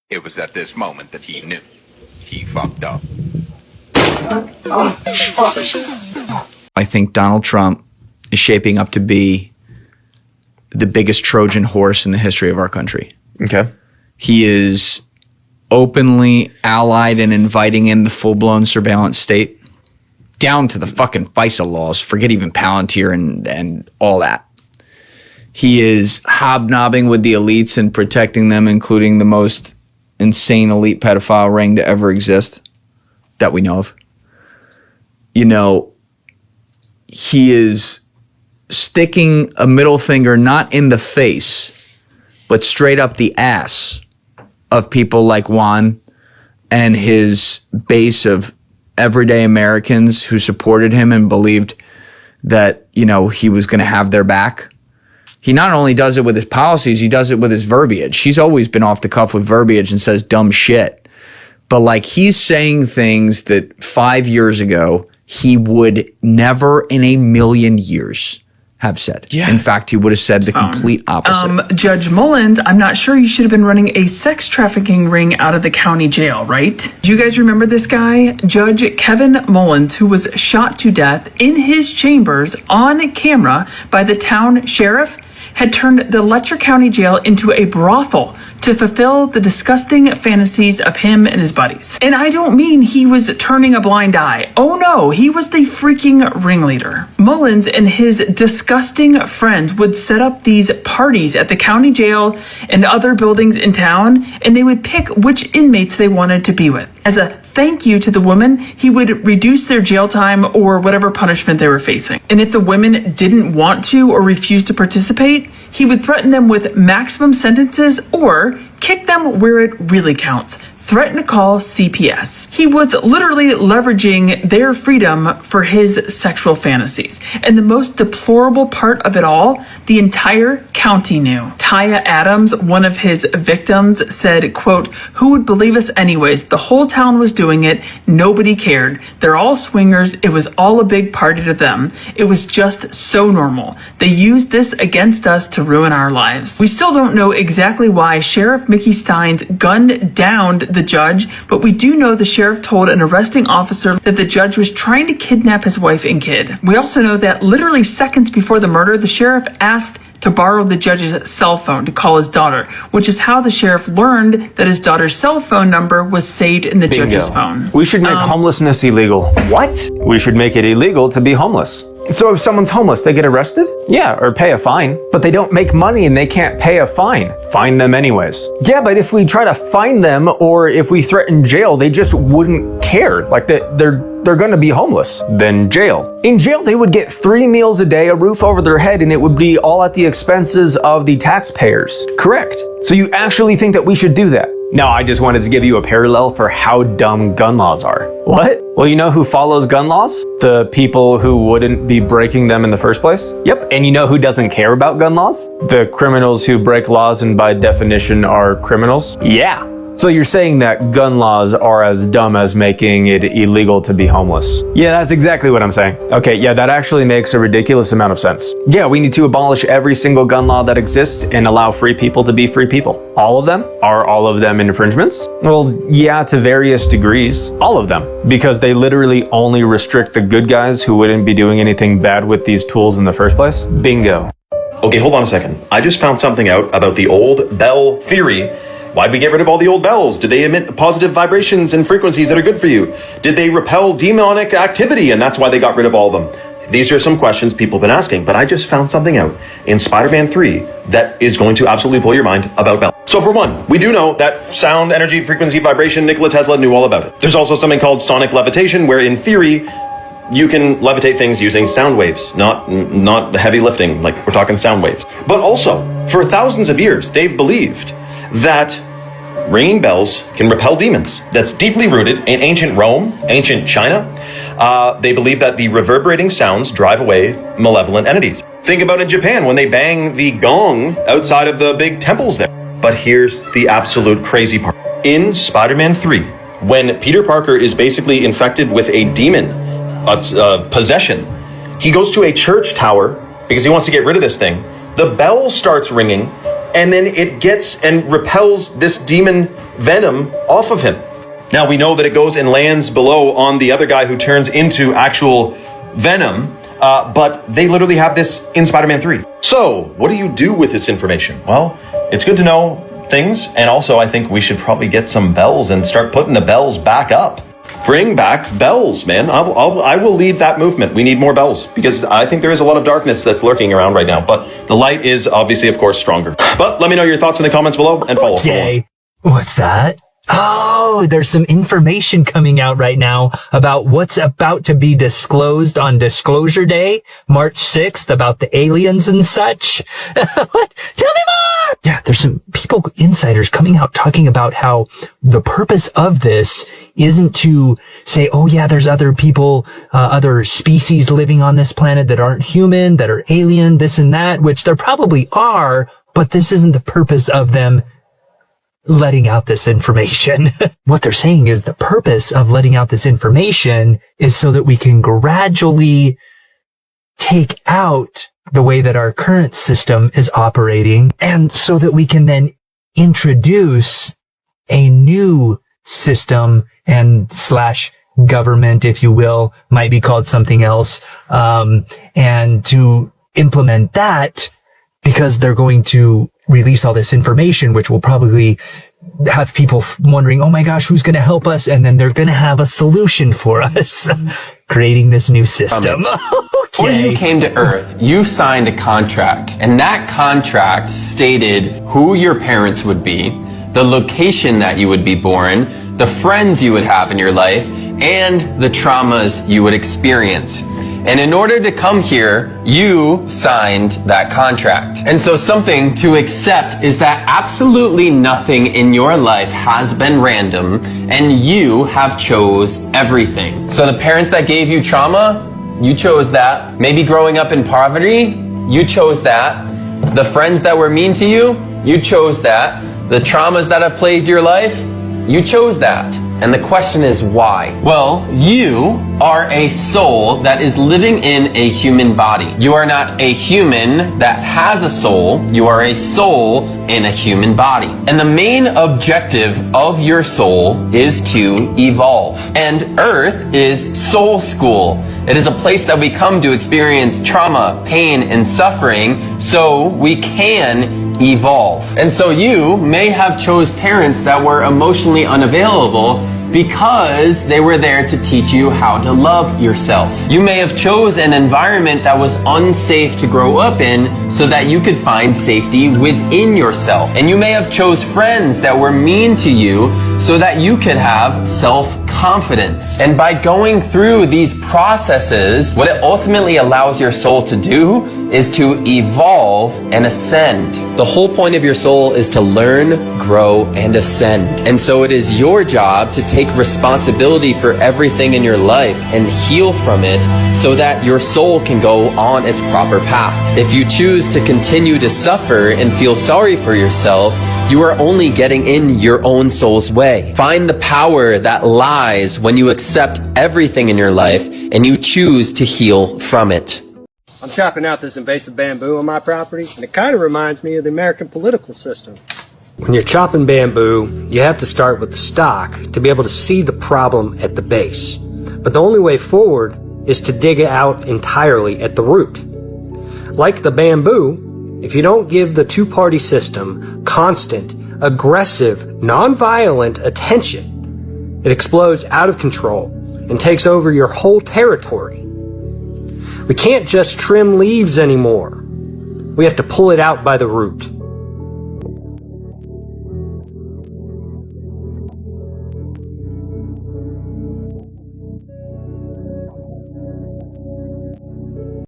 It was at this moment that he knew. He fucked up. I think Donald Trump is shaping up to be the biggest Trojan horse in the history of our country. Okay. He is openly allied and inviting in the full-blown surveillance state, down to the fucking FISA laws, forget even Palantir and all that. He is hobnobbing with the elites and protecting them, including the most insane elite pedophile ring to ever exist that we know of. You know, he is sticking a middle finger not in the face, but straight up the ass of people like Juan and his base of everyday Americans who supported him and believed that, you know, he was going to have their back. He not only does it with his policies, he does it with his verbiage. He's always been off the cuff with verbiage and says dumb shit. But like, he's saying things that 5 years ago he would never in a million years have said. Yeah. In fact, he would have said the complete opposite. Judge Mullins, I'm not sure you should have been running a sex trafficking ring out of the county jail, right? Do you guys remember this guy? Judge Kevin Mullins, who was shot to death in his chambers on camera by the town sheriff, had turned the Letcher County Jail into a brothel to fulfill the disgusting fantasies of him and his buddies. And I don't mean he was turning a blind eye. Oh no, he was the freaking ringleader. Mullins and his disgusting friends would set up these parties at the county jail and other buildings in town, and they would pick which inmates they wanted to be with. As a thank you to the women, he would reduce their jail time or whatever punishment they were facing. And if the women didn't want to or refused to participate, he would threaten them with maximum sentences or kick them where it really counts. Threaten to call CPS. He was literally leveraging their freedom for his sexual fantasies. And the most deplorable part of it all, the entire county knew. Taya Adams, one of his victims, said, quote, "Who would believe us anyways? The whole town was doing it. Nobody cared. They're all swingers. It was all a big party to them. It was just so normal. They used this against us to ruin our lives." We still don't know exactly why Sheriff Mickey Steins gunned down the judge, but we do know the sheriff told an arresting officer that the judge was trying to kidnap his wife and kid. We also know that literally seconds before the murder, the sheriff asked to borrow the judge's cell phone to call his daughter, which is how the sheriff learned that his daughter's cell phone number was saved in the judge's phone. We should make homelessness illegal. What? We should make it illegal to be homeless. So if someone's homeless, they get arrested? Yeah, or pay a fine. But they don't make money and they can't pay a fine. Fine them anyways. Yeah, but if we try to fine them or if we threaten jail, they just wouldn't care. Like they're gonna be homeless. Then jail. In jail, they would get 3 meals a day, a roof over their head, and it would be all at the expenses of the taxpayers. Correct. So you actually think that we should do that? No, I just wanted to give you a parallel for how dumb gun laws are. What? Well, you know who follows gun laws? The people who wouldn't be breaking them in the first place. Yep. And you know who doesn't care about gun laws? The criminals who break laws and by definition are criminals. Yeah. So you're saying that gun laws are as dumb as making it illegal to be homeless? Yeah, that's exactly what I'm saying. Okay, yeah, that actually makes a ridiculous amount of sense. Yeah, we need to abolish every single gun law that exists and allow free people to be free people. All of them? Are all of them infringements? Well, yeah, to various degrees. All of them. Because they literally only restrict the good guys who wouldn't be doing anything bad with these tools in the first place. Bingo. Okay, hold on a second. I just found something out about the old bell theory. Why'd we get rid of all the old bells? Did they emit positive vibrations and frequencies that are good for you? Did they repel demonic activity and that's why they got rid of all of them? These are some questions people have been asking, but I just found something out in Spider-Man 3 that is going to absolutely blow your mind about bells. So for one, we do know that sound, energy, frequency, vibration, Nikola Tesla knew all about it. There's also something called sonic levitation, where in theory, you can levitate things using sound waves, not heavy lifting, like we're talking sound waves. But also, for thousands of years, they've believed that ringing bells can repel demons. That's deeply rooted in ancient Rome, ancient China. They believe that the reverberating sounds drive away malevolent entities. Think about in Japan when they bang the gong outside of the big temples there. But here's the absolute crazy part. In Spider-Man 3, when Peter Parker is basically infected with a demon, possession, he goes to a church tower because he wants to get rid of this thing. The bell starts ringing, and then it gets and repels this demon venom off of him. Now, we know that it goes and lands below on the other guy who turns into actual venom, but they literally have this in Spider-Man 3. So, what do you do with this information? Well, it's good to know things, and also I think we should probably get some bells and start putting the bells back up. Bring back bells, man. I will lead that movement. We need more bells, because I think there is a lot of darkness that's lurking around right now, but the light is obviously, of course, stronger. But let me know your thoughts in the comments below, and follow. Okay. What's that? Oh, there's some information coming out right now about what's about to be disclosed on Disclosure Day, March 6th, about the aliens and such. What? Tell me more! Yeah, there's some insiders coming out talking about how the purpose of this isn't to say, oh yeah, there's other people, other species living on this planet that aren't human, that are alien, this and that, which there probably are, but this isn't the purpose of them letting out this information. What they're saying is the purpose of letting out this information is so that we can gradually take out the way that our current system is operating, and so that we can then introduce a new system and / government, if you will, might be called something else, and to implement that, because they're going to release all this information, which will probably have people wondering, oh my gosh, who's going to help us? And then they're going to have a solution for us, creating this new system. Before you came to Earth, you signed a contract, and that contract stated who your parents would be, the location that you would be born, the friends you would have in your life, and the traumas you would experience. And in order to come here, you signed that contract. And so something to accept is that absolutely nothing in your life has been random, and you have chose everything. So the parents that gave you trauma, you chose that. Maybe growing up in poverty, you chose that. The friends that were mean to you, you chose that. The traumas that have plagued your life, you chose that. And the question is why? Well, you are a soul that is living in a human body. You are not a human that has a soul. You are a soul in a human body. And the main objective of your soul is to evolve. And Earth is soul school. It is a place that we come to experience trauma, pain, and suffering so we can evolve. And so you may have chose parents that were emotionally unavailable because they were there to teach you how to love yourself. You may have chose an environment that was unsafe to grow up in so that you could find safety within yourself. And you may have chose friends that were mean to you so that you could have self-confidence. And by going through these processes, what it ultimately allows your soul to do is to evolve and ascend. The whole point of your soul is to learn, grow, and ascend. And so it is your job to take responsibility for everything in your life and heal from it so that your soul can go on its proper path. If you choose to continue to suffer and feel sorry for yourself, you are only getting in your own soul's way. Find the power that lies when you accept everything in your life and you choose to heal from it. I'm chopping out this invasive bamboo on my property, and it kind of reminds me of the American political system. When you're chopping bamboo, you have to start with the stock to be able to see the problem at the base. But the only way forward is to dig it out entirely at the root. Like the bamboo, if you don't give the two-party system constant, aggressive, non-violent attention, it explodes out of control and takes over your whole territory. We can't just trim leaves anymore. We have to pull it out by the root.